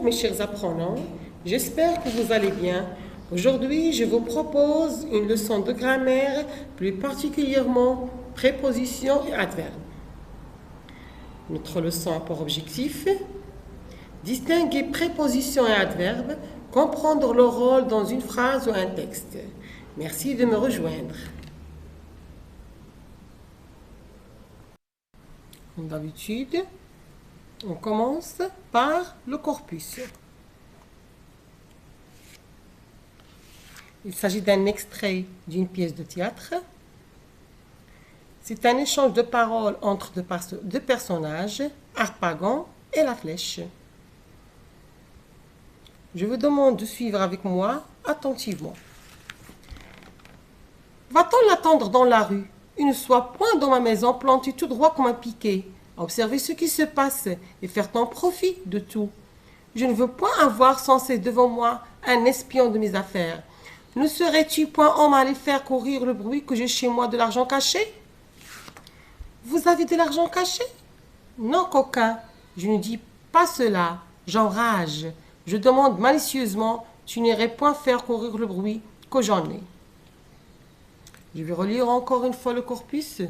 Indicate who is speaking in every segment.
Speaker 1: Bonjour mes chers apprenants, j'espère que vous allez bien. Aujourd'hui, je vous propose une leçon de grammaire, plus particulièrement prépositions et adverbes. Notre leçon a pour objectif distinguer prépositions et adverbes, comprendre leur rôle dans une phrase ou un texte. Merci de me rejoindre. Comme d'habitude, on commence par le corpus. Il s'agit d'un extrait d'une pièce de théâtre. C'est un échange de paroles entre deux personnages, Harpagon et la flèche. Je vous demande de suivre avec moi attentivement. Va-t-on l'attendre dans la rue? Il ne soit point dans ma maison planté tout droit comme un piquet. Observer ce qui se passe et faire ton profit de tout. Je ne veux point avoir sans cesse devant moi un espion de mes affaires. Ne serais-tu point homme à aller faire courir le bruit que j'ai chez moi de l'argent caché? Vous avez de l'argent caché? Non, coquin, je ne dis pas cela, j'enrage. Je demande malicieusement, tu n'irais point faire courir le bruit que j'en ai. Je vais relire encore une fois le corpus.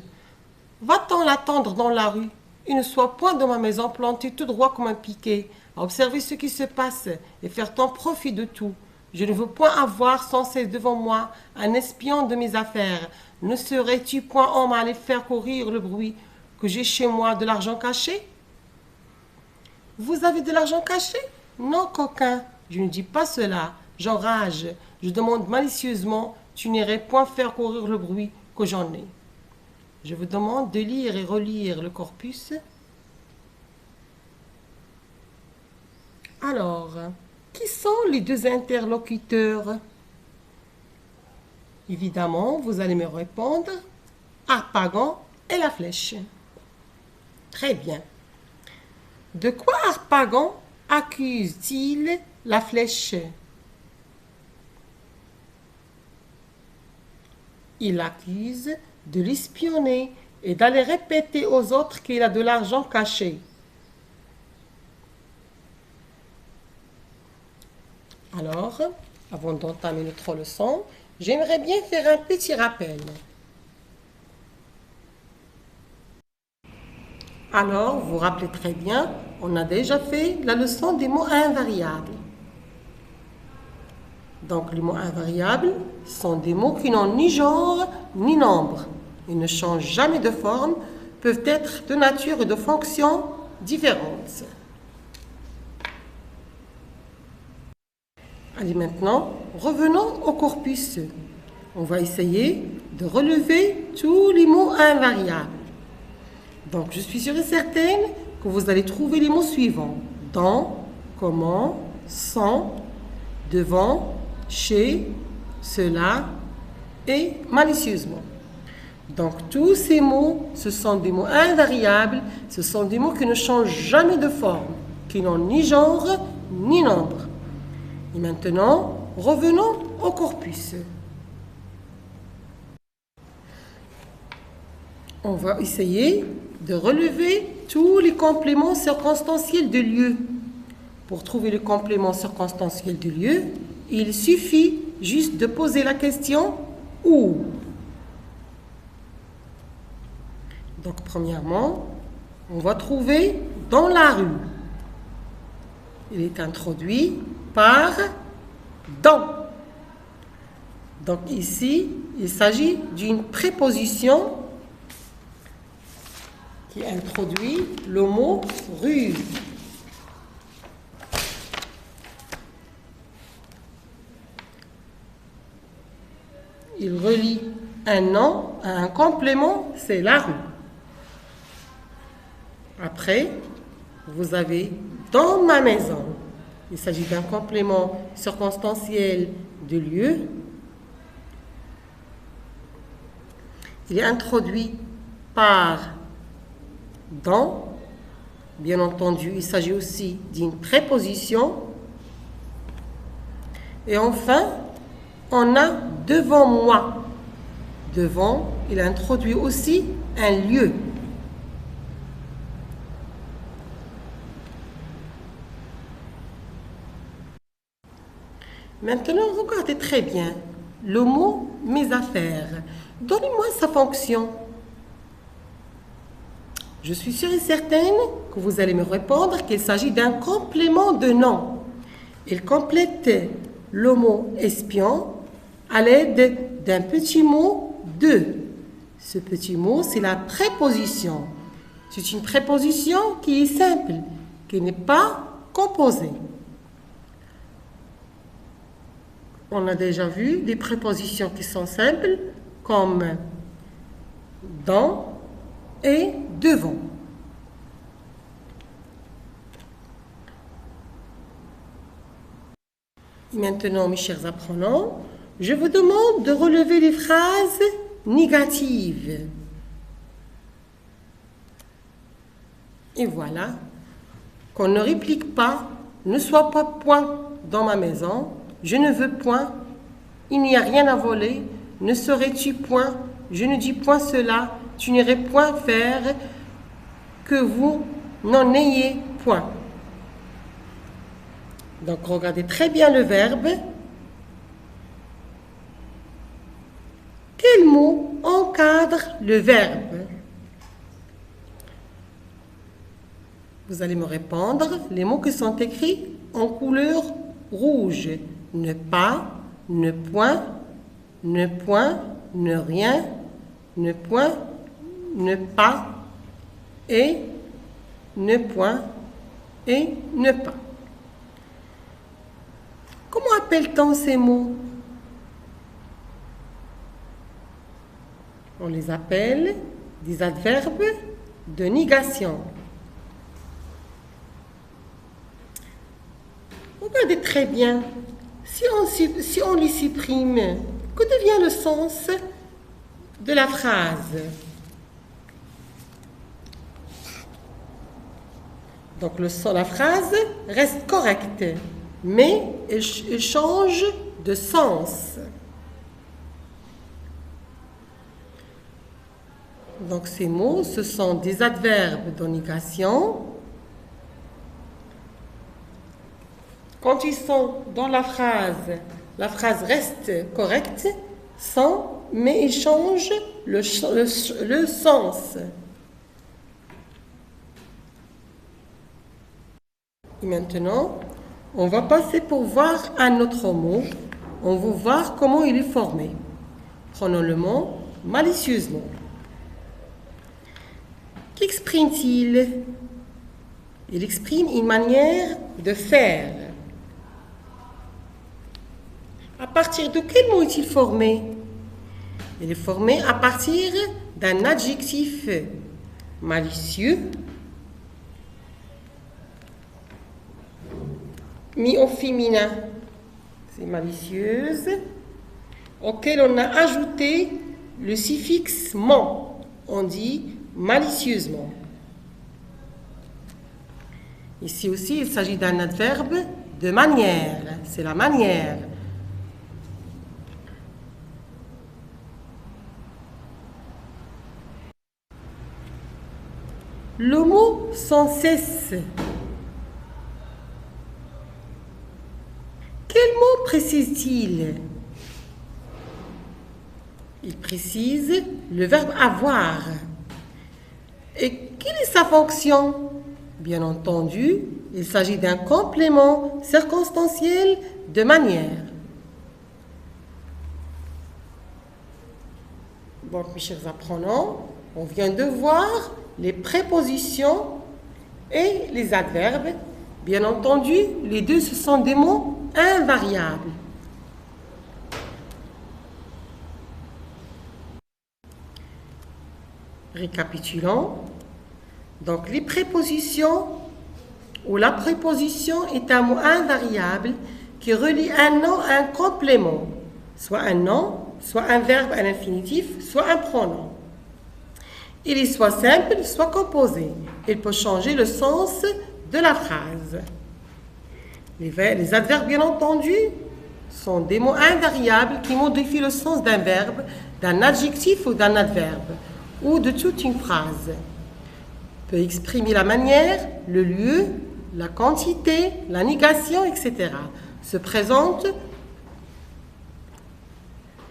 Speaker 1: Va-t-on l'attendre dans la rue? Il ne soit point dans ma maison planté tout droit comme un piquet, à observer ce qui se passe et faire ton profit de tout. Je ne veux point avoir sans cesse devant moi un espion de mes affaires. Ne serais-tu point homme à aller faire courir le bruit que j'ai chez moi de l'argent caché? Vous avez de l'argent caché? Non, coquin, je ne dis pas cela, j'enrage. Je demande malicieusement, tu n'irais point faire courir le bruit que j'en ai. Je vous demande de lire et relire le corpus. Alors, qui sont les deux interlocuteurs? Évidemment, vous allez me répondre Harpagon et la flèche. Très bien. De quoi Harpagon accuse-t-il la flèche? Il l'accuse de l'espionner et d'aller répéter aux autres qu'il a de l'argent caché. Alors, avant d'entamer notre leçon, j'aimerais bien faire un petit rappel. Alors, vous vous rappelez très bien, on a déjà fait la leçon des mots invariables. Donc, les mots invariables sont des mots qui n'ont ni genre ni nombre. Ils ne changent jamais de forme, peuvent être de nature et de fonction différentes. Allez, maintenant, revenons au corpus. On va essayer de relever tous les mots invariables. Donc, je suis sûre et certaine que vous allez trouver les mots suivants. Dans, comment, sans, devant, chez, cela et malicieusement. Donc, tous ces mots, ce sont des mots invariables, ce sont des mots qui ne changent jamais de forme, qui n'ont ni genre ni nombre. Et maintenant, revenons au corpus. On va essayer de relever tous les compléments circonstanciels de lieu. Pour trouver le complément circonstanciel de lieu, il suffit juste de poser la question « où ». Donc, premièrement, on va trouver « dans la rue ». Il est introduit par « dans ». Donc, ici, il s'agit d'une préposition qui introduit le mot « rue ». Il relie un nom à un complément, c'est la rue. Après, vous avez dans ma maison. Il s'agit d'un complément circonstanciel de lieu. Il est introduit par dans. Bien entendu, il s'agit aussi d'une préposition. Et enfin, on a devant moi. Devant, il introduit aussi un lieu. Maintenant, regardez très bien le mot « mes affaires ». Donnez-moi sa fonction. Je suis sûre et certaine que vous allez me répondre qu'il s'agit d'un complément de nom. Il complète le mot « espion » à l'aide d'un petit mot « de ». Ce petit mot, c'est la préposition. C'est une préposition qui est simple, qui n'est pas composée. On a déjà vu des prépositions qui sont simples, comme dans et devant. Maintenant, mes chers apprenants, je vous demande de relever les phrases négatives. Et voilà, qu'on ne réplique pas, ne sois pas point dans ma maison, je ne veux point, il n'y a rien à voler, ne saurais-tu point, je ne dis point cela, tu n'irais point faire, que vous n'en ayez point. Donc, regardez très bien le verbe. Quel mot encadre le verbe? Vous allez me répondre les mots qui sont écrits en couleur rouge. Ne pas, ne point, ne point, ne rien, ne point, ne pas, et ne point, et ne pas. Comment appelle-t-on ces mots? On les appelle des adverbes de négation. Regardez très bien. Si on les supprime, que devient le sens de la phrase? Donc la phrase reste correcte, mais elle change de sens. Donc ces mots, ce sont des adverbes de négation. Quand ils sont dans la phrase reste correcte, mais ils changent le sens. Et maintenant, on va passer pour voir un autre mot. On va voir comment il est formé. Prenons le mot malicieusement. Qu'exprime-t-il? Il exprime une manière de faire. À partir de quel mot est-il formé? Il est formé à partir d'un adjectif malicieux mis au féminin. C'est malicieuse, auquel on a ajouté le suffixe ment. On dit malicieusement. Ici aussi, il s'agit d'un adverbe de manière. C'est la manière. Le mot sans cesse. Quel mot précise-t-il? Il précise le verbe avoir. Et quelle est sa fonction? Bien entendu, il s'agit d'un complément circonstanciel de manière. Bon, mes chers apprenants, on vient de voir les prépositions et les adverbes. Bien entendu, les deux, ce sont des mots invariables. Récapitulons. Donc, les prépositions ou la préposition est un mot invariable qui relie un nom à un complément, soit un nom, soit un verbe à l'infinitif, soit un pronom. Il est soit simple, soit composé. Il peut changer le sens de la phrase. Les adverbes, bien entendu, sont des mots invariables qui modifient le sens d'un verbe, d'un adjectif ou d'un adverbe, ou de toute une phrase. Peut exprimer la manière, le lieu, la quantité, la négation, etc. Se présente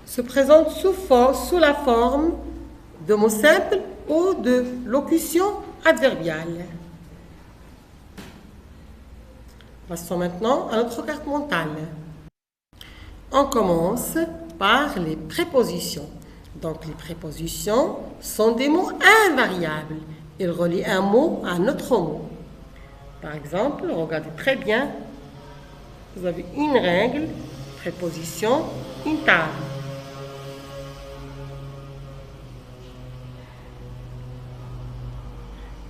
Speaker 1: se présente sous la forme de mots simples ou de locution adverbiale. Passons maintenant à notre carte mentale. On commence par les prépositions. Donc les prépositions sont des mots invariables. Ils relient un mot à un autre mot. Par exemple, regardez très bien. Vous avez une règle, préposition, une table.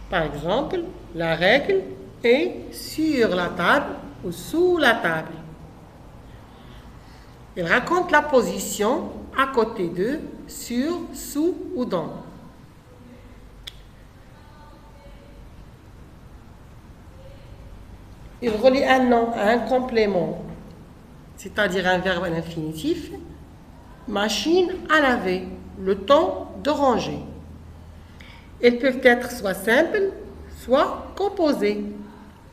Speaker 1: Par exemple, la règle est sur la table ou sous la table. Il raconte la position à côté de, sur, sous ou dans. Il relie un nom à un complément, c'est-à-dire un verbe à l'infinitif. Machine à laver, le temps de ranger. Elles peuvent être soit simples, soit composées.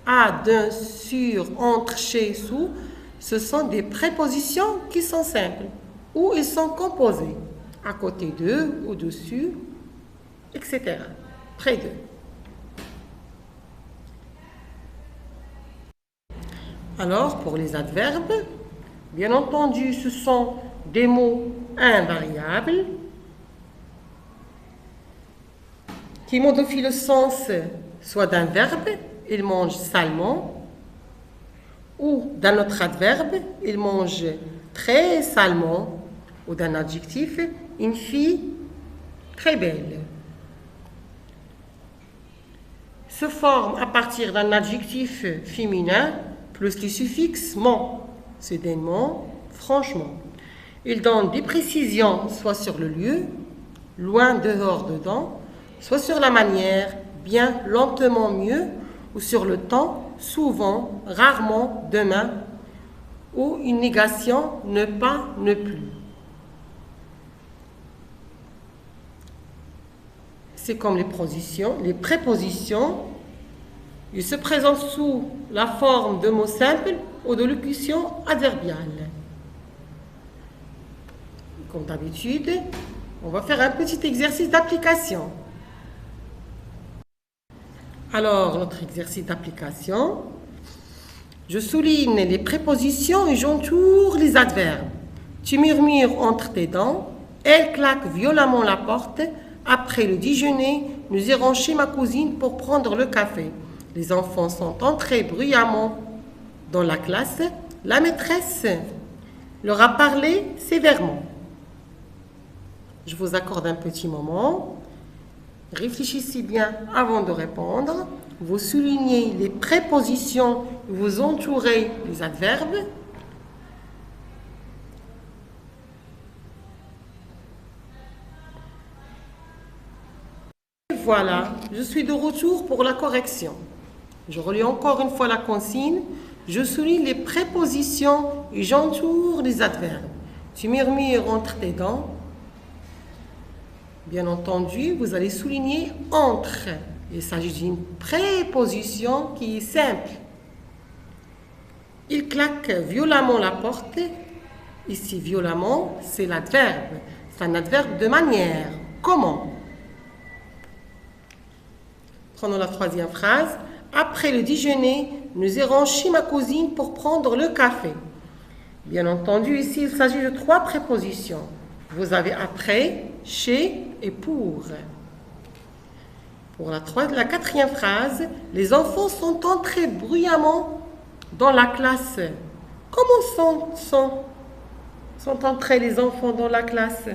Speaker 1: À, d'un, sur, entre, chez, sous, ce sont des prépositions qui sont simples, ou ils sont composés, à côté d'eux, au-dessus, etc., près d'eux. Alors, pour les adverbes, bien entendu, ce sont des mots invariables qui modifient le sens soit d'un verbe, il mange salement, ou d'un autre adverbe, il mange très salement, ou d'un adjectif, une fille très belle. Se forme à partir d'un adjectif féminin plus le suffixe mon, soudainement, franchement. Il donne des précisions soit sur le lieu, loin, dehors, dedans, soit sur la manière, bien, lentement, mieux, ou sur le temps, souvent, rarement, demain, ou une négation, ne pas, ne plus. C'est comme les prépositions, ils se présentent sous la forme de mots simples ou de locutions adverbiales. Comme d'habitude, on va faire un petit exercice d'application. Alors, notre exercice d'application, je souligne les prépositions et j'entoure les adverbes. Tu murmures entre tes dents, elle claque violemment la porte. Après le déjeuner, nous irons chez ma cousine pour prendre le café. Les enfants sont entrés bruyamment dans la classe. La maîtresse leur a parlé sévèrement. Je vous accorde un petit moment. Réfléchissez bien avant de répondre. Vous soulignez les prépositions, vous entourez les adverbes. Et voilà, je suis de retour pour la correction. Je relis encore une fois la consigne. Je souligne les prépositions et j'entoure les adverbes. Tu murmures entre tes dents. Bien entendu, vous allez souligner entre. Il s'agit d'une préposition qui est simple. Il claque violemment la porte. Ici, violemment, c'est l'adverbe. C'est un adverbe de manière. Comment? Prenons la troisième phrase. Après le déjeuner, nous irons chez ma cousine pour prendre le café. Bien entendu, ici, il s'agit de trois prépositions. Vous avez après, chez et pour. Pour la quatrième phrase, les enfants sont entrés bruyamment dans la classe. Comment sont entrés les enfants dans la classe?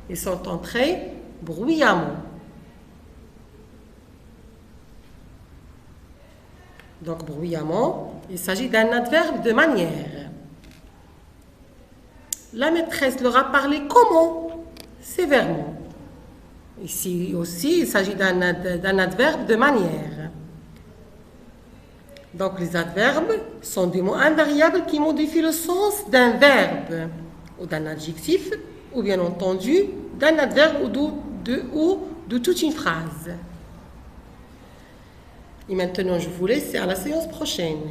Speaker 1: Ils sont entrés bruyamment. Donc, bruyamment, il s'agit d'un adverbe de manière. La maîtresse leur a parlé comment? Sévèrement. Ici aussi, il s'agit d'un adverbe de manière. Donc, les adverbes sont des mots invariables qui modifient le sens d'un verbe ou d'un adjectif, ou bien entendu, d'un adverbe ou de toute une phrase. Et maintenant, je vous laisse à la séance prochaine.